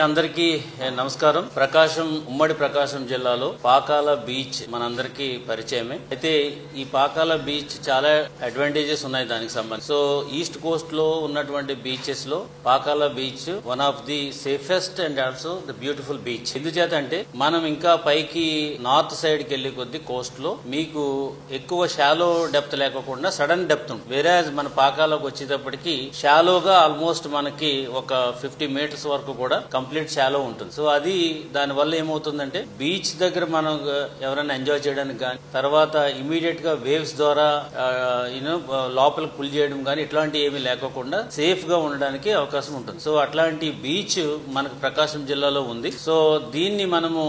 అందరికీ నమస్కారం. ఉమ్మడి ప్రకాశం జిల్లాలో పాకాల బీచ్ మనందరికీ పరిచయమే. అయితే ఈ పాకాల బీచ్ చాలా అడ్వాంటేజెస్ ఉన్నాయి దానికి సంబంధించి. సో ఈస్ట్ కోస్ట్ లో ఉన్నటువంటి బీచెస్ లో Pakala beach one of the safest and also the beautiful beach. ఎందుచేత అంటే మనం ఇంకా పైకి నార్త్ సైడ్ కి వెళ్లే కొద్ది కోస్ట్ లో మీకు ఎక్కువ షాలో డెప్త్ లేకుండా సడన్ డెప్త్ ఉంటుంది. వేరే మన పాకాలకు వచ్చేటప్పటికి షాలోగా ఆల్మోస్ట్ మనకి ఒక 50 మీటర్స్ వరకు కూడా కంప్లీట్ షాలో ఉంటుంది. సో అది దాని వల్ల ఏమవుతుందంటే బీచ్ దగ్గర మనం ఎవరైనా ఎంజాయ్ చేయడానికి కానీ తర్వాత ఇమీడియట్ గా వేవ్స్ ద్వారా లోపలికి పుల్ చేయడం కానీ ఇట్లాంటి ఏమీ లేకోకుండా సేఫ్ గా ఉండడానికి అవకాశం ఉంటుంది. సో అట్లాంటి బీచ్ మనకు ప్రకాశం జిల్లాలో ఉంది. సో దీన్ని మనము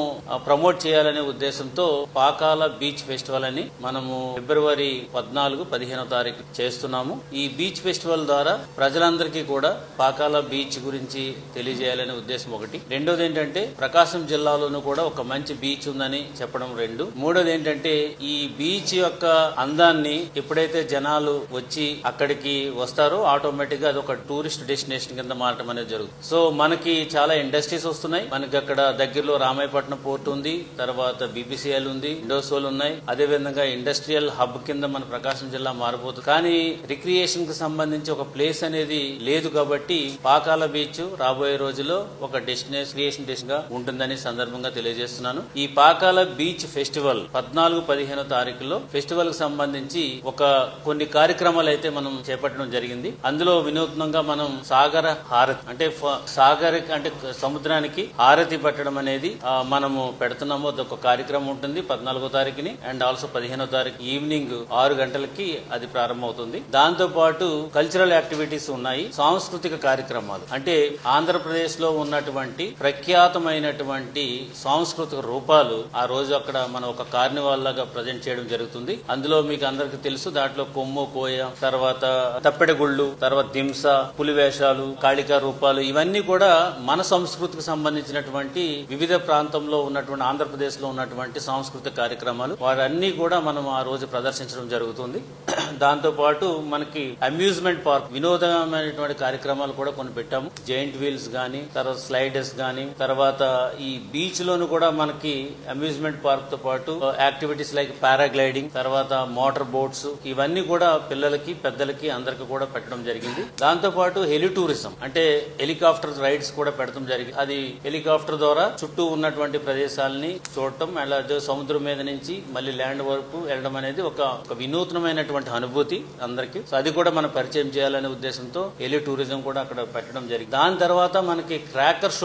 ప్రమోట్ చేయాలనే ఉద్దేశంతో పాకాల బీచ్ ఫెస్టివల్ అని మనము ఫిబ్రవరి 14-15 తారీఖు చేస్తున్నాము. ఈ బీచ్ ఫెస్టివల్ ద్వారా ప్రజలందరికీ కూడా పాకాల బీచ్ గురించి తెలియజేయాలనే ఉద్దేశం ఒకటి. రెండోది ఏంటంటే ప్రకాశం జిల్లాలోనూ కూడా ఒక మంచి బీచ్ ఉందని చెప్పడం రెండు. మూడోది ఏంటంటే ఈ బీచ్ యొక్క అందాన్ని ఎప్పుడైతే జనాలు వచ్చి అక్కడికి వస్తారో ఆటోమేటిక్ గా అది ఒక టూరిస్ట్ డెస్టినేషన్ కింద మారటం అనేది జరుగుతుంది. సో మనకి చాలా ఇండస్ట్రీస్ వస్తున్నాయి. మనకి అక్కడ దగ్గరలో రామాయపట్నం పోర్ట్ ఉంది, తర్వాత బీపీసీఎల్ ఉంది, ఇండోసోల్ ఉన్నాయి. అదే విధంగా ఇండస్ట్రియల్ హబ్ కింద మన ప్రకాశం జిల్లా మారిపోతుంది. కానీ రిక్రియేషన్ కి సంబంధించి ఒక ప్లేస్ అనేది లేదు కాబట్టి పాకాల బీచ్ రాబోయే రోజుల్లో ఒక క్రియేషన్ డెస్టినేషన్ గా ఉంటుందని సందర్భంగా తెలియజేస్తున్నాను. ఈ పాకాల బీచ్ ఫెస్టివల్ 14-15 తారీఖులో ఫెస్టివల్ కి సంబంధించి కొన్ని కార్యక్రమాలు అయితే మనం చేపట్టడం జరిగింది. అందులో వినూత్నంగా మనం సాగర హారతి అంటే సముద్రానికి హారతి పట్టడం అనేది మనము పెడుతున్నాము. అదొక కార్యక్రమం ఉంటుంది 14వ తారీఖుని అండ్ ఆల్సో 15వ తారీఖు ఈవినింగ్ 6 గంటలకి అది ప్రారంభమవుతుంది. దాంతో పాటు కల్చరల్ యాక్టివిటీస్ ఉన్నాయి, సాంస్కృతిక కార్యక్రమాలు అంటే ఆంధ్రప్రదేశ్ లో ఉన్నటువంటి ప్రఖ్యాతమైనటువంటి సాంస్కృతిక రూపాలు ఆ రోజు అక్కడ మనం ఒక కార్నివాల్ లాగా ప్రజెంట్ చేయడం జరుగుతుంది. అందులో మీకు అందరికి తెలుసు, దాంట్లో కొమ్ము కోయ, తర్వాత తప్పెడగుళ్ళు, తర్వాత దింస, పులివేషాలు, కాళికా రూపాలు, ఇవన్నీ కూడా మన సంస్కృతికి సంబంధించినటువంటి వివిధ ప్రాంతంలో ఉన్నటువంటి ఆంధ్రప్రదేశ్ లో ఉన్నటువంటి సాంస్కృతిక కార్యక్రమాలు వారన్నీ కూడా మనం ఆ రోజు ప్రదర్శించడం జరుగుతుంది. దాంతో పాటు మనకి అమ్యూజ్మెంట్ పార్క్ వినోదమైనటువంటి కార్యక్రమాలు కూడా కొన్ని పెట్టాము. జైంట్ వీల్స్ గానీ, తర్వాత స్లైడర్స్ గానీ, తర్వాత ఈ బీచ్ లోను కూడా మనకి అమ్యూజ్మెంట్ పార్క్ తో పాటు యాక్టివిటీస్ లైక్ పారాగ్లైడింగ్, తర్వాత మోటార్ బోట్స్, ఇవన్నీ కూడా పిల్లలకి పెద్దలకి అందరికి కూడా పెట్టడం జరిగింది. దాంతో పాటు హెలి టూరిజం అంటే హెలికాప్టర్ రైడ్స్ కూడా పెట్టడం జరిగింది. అది హెలికాప్టర్ ద్వారా చుట్టూ ఉన్నటువంటి ప్రదేశాలని చూడటం, అలాగే సముద్రం మీద నుంచి మళ్ళీ ల్యాండ్ వరకు వెళ్ళడం అనేది ఒక వినూత్నమైనటువంటి అనుభూతి అందరికి. సో అది కూడా మనం పరిచయం చేయాలనే ఉద్దేశంతో హెలి టూరిజం కూడా అక్కడ పెట్టడం జరిగింది. దాని తర్వాత మనకి క్రాకర్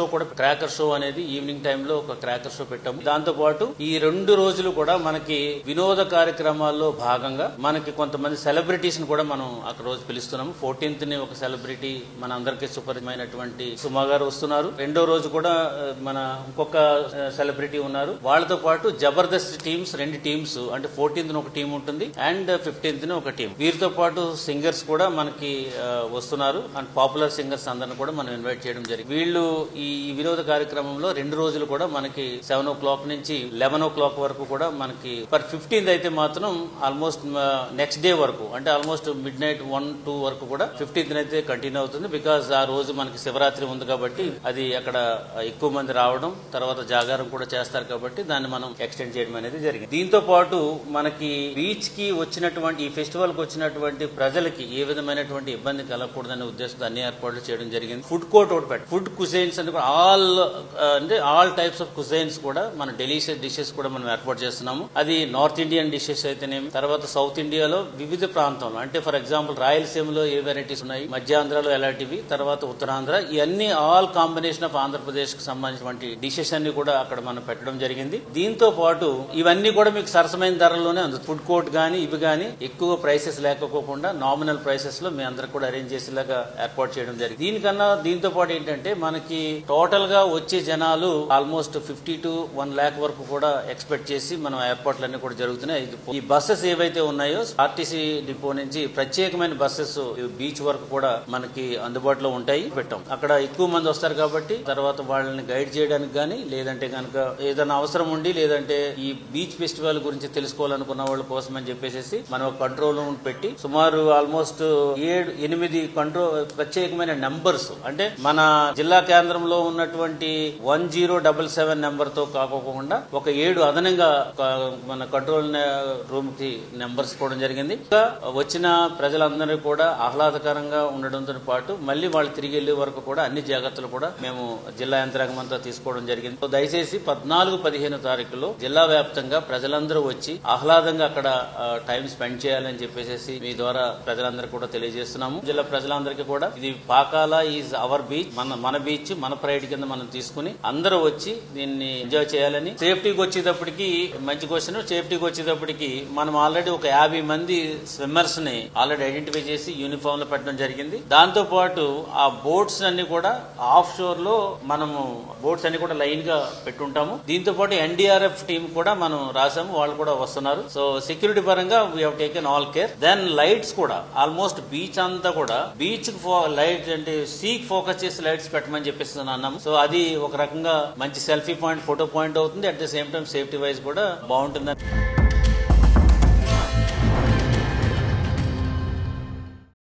షో అనేది ఈవినింగ్ టైంలో ఒక క్రాకర్ షో పెట్టాము. దాంతో పాటు ఈ 2 రోజులు కూడా మనకి వినోద కార్యక్రమాల్లో భాగంగా మనకి కొంతమంది సెలబ్రిటీస్ ని కూడా మనం అక్కడ రోజు పిలుస్తున్నాము. 14th ని ఒక సెలబ్రిటీ మన అందరికీ సుపరిమైనటువంటి సుమా గారు వస్తున్నారు. రెండో రోజు కూడా మన ఇంకొక సెలబ్రిటీ ఉన్నారు. వాళ్ళతో పాటు జబర్దస్త్ టీమ్స్ 2 టీమ్స్ అంటే 14th ని ఒక టీం ఉంటుంది అండ్ 15th ని ఒక టీం. వీరితో పాటు సింగర్స్ కూడా మనకి వస్తున్నారు అండ్ పాపులర్ సింగర్స్ అందరిని కూడా మనం ఇన్వైట్ చేయడం జరిగింది. వీళ్ళు ఈ వినోద కార్యక్రమంలో 2 రోజులు కూడా మనకి 7 o'clock నుంచి 11 o'clock వరకు కూడా మనకి 15th అయితే మాత్రం ఆల్మోస్ట్ నెక్స్ట్ డే వరకు అంటే ఆల్మోస్ట్ మిడ్ నైట్ 1-2 వరకు కూడా 15th అయితే కంటిన్యూ అవుతుంది. బికాస్ ఆ రోజు మనకి శివరాత్రి ఉంది కాబట్టి అది అక్కడ ఎక్కువ మంది రావడం, తర్వాత జాగారం కూడా చేస్తారు కాబట్టి దాన్ని మనం ఎక్స్టెండ్ చేయడం అనేది జరిగింది. దీంతో పాటు మనకి బీచ్ కి వచ్చినటువంటి ఈ ఫెస్టివల్ కి వచ్చినటువంటి ప్రజలకి ఏ విధమైనటువంటి ఇబ్బంది కలగకూడదనే ఉద్దేశంతో అన్ని ఏర్పాట్లు చేయడం జరిగింది. ఫుడ్ కోర్ట్ ఒకటి పెట్టి ఫుడ్ కుజైన్స్ అంటే ఆల్ టైప్స్ ఆఫ్ కుజైన్స్ కూడా మన డెలిషియస్ డిషెస్ కూడా మనం ఏర్పాటు చేస్తున్నాము. అది నార్త్ ఇండియన్ డిషెస్ అయితేనేమి, తర్వాత సౌత్ ఇండియాలో వివిధ ప్రాంతంలో అంటే ఫర్ ఎగ్జాంపుల్ రాయలసీమలో ఏ వెరైటీస్ ఉన్నాయి, మధ్యాంధ్రలో ఎలాంటివి, తర్వాత ఉత్తరాంధ్ర, ఇవన్నీ ఆల్ కాంబినేషన్ ఆఫ్ ఆంధ్రప్రదేశ్ కి సంబంధించినటువంటి డిషెస్ అన్ని కూడా అక్కడ మనం పెట్టడం జరిగింది. దీంతో పాటు ఇవన్నీ కూడా మీకు సరసమైన ధరల్లోనే ఉంది. ఫుడ్ కోర్ట్ గానీ ఇవి గానీ ఎక్కువ ప్రైసెస్ లేకపోకుండా నామినల్ ప్రైసెస్ లో మీ అందరికి కూడా అరేంజ్ చేసేలాగా ఏర్పాటు చేయడం జరిగింది. దీంతో పాటు ఏంటంటే మనకి టోటల్ గా వచ్చే జనాలు ఆల్మోస్ట్ 50 to 1 lakh వరకు కూడా ఎక్స్పెక్ట్ చేసి మనం ఏర్పాట్లన్నీ కూడా జరుగుతున్నాయి. ఈ బస్సెస్ ఏవైతే ఉన్నాయో ఆర్టీసీ డిపో నుంచి ప్రత్యేకమైన బస్సెస్ బీచ్ వరకు కూడా మనకి అందుబాటులో ఉంటాయి పెట్టాం. అక్కడ ఎక్కువ మంది వస్తారు కాబట్టి తర్వాత వాళ్ళని గైడ్ చేయడానికి గానీ లేదంటే కనుక ఏదైనా అవసరం ఉండి లేదంటే ఈ బీచ్ ఫెస్టివల్ గురించి తెలుసుకోవాలనుకున్న వాళ్ళ కోసం అని చెప్పేసి మనం కంట్రోల్ రూమ్ పెట్టి సుమారు ఆల్మోస్ట్ 7-8 ప్రత్యేకమైన నంబర్స్ అంటే మన జిల్లా కేంద్రం కేంద్రంలో ఉన్నటువంటి 1077 నెంబర్ తో కాకోకుండా ఒక 7 అదనంగా మన కంట్రోల్ రూమ్ కి నెంబర్స్ పోవడం జరిగింది. ఇంకా వచ్చిన ప్రజలందరూ కూడా ఆహ్లాదకరంగా ఉండడంతో పాటు మళ్ళీ వాళ్ళు తిరిగి వెళ్లే వరకు కూడా అన్ని జాగ్రత్తలు కూడా మేము జిల్లా యంత్రాంగం అంతా తీసుకోవడం జరిగింది. దయచేసి 14-15 తారీఖులో జిల్లా వ్యాప్తంగా ప్రజలందరూ వచ్చి ఆహ్లాదంగా అక్కడ టైం స్పెండ్ చేయాలని చెప్పేసి మీ ద్వారా ప్రజలందరూ కూడా తెలియజేస్తున్నాము. జిల్లా ప్రజలందరికీ కూడా ఇది పాకాల ఈజ్ అవర్ బీచ్, మన బీచ్, మన ప్రైడ్ కింద మనం తీసుకుని అందరూ వచ్చి దీన్ని ఎంజాయ్ చేయాలని. సేఫ్టీకి వచ్చేటప్పటికి మంచి క్వశ్చన్. సేఫ్టీకి వచ్చేటప్పటికి మనం ఆల్రెడీ ఒక 50 మంది స్విమ్మర్స్ ని ఆల్రెడీ ఐడెంటిఫై చేసి యూనిఫామ్ లో పెట్టడం జరిగింది. దాంతో పాటు ఆ బోట్స్ అన్ని కూడా ఆఫ్ షోర్ లో మనము బోట్స్ అన్ని కూడా లైన్ గా పెట్టుంటాము. దీంతో పాటు ఎన్డీఆర్ఎఫ్ టీం కూడా మనం రాసాము, వాళ్ళు కూడా వస్తున్నారు. సో సెక్యూరిటీ పరంగా we have taken all care. Then lights కూడా ఆల్మోస్ట్ బీచ్ అంతా కూడా బీచ్ లైట్ అంటే సీక్ ఫోకస్ చేసి లైట్స్ పెట్టమని చెప్పేసి అన్నాము. సో అది ఒక రకంగా మంచి సెల్ఫీ పాయింట్, ఫోటో పాయింట్ అవుతుంది. At the same time safety wise కూడా బాగుంటుంది.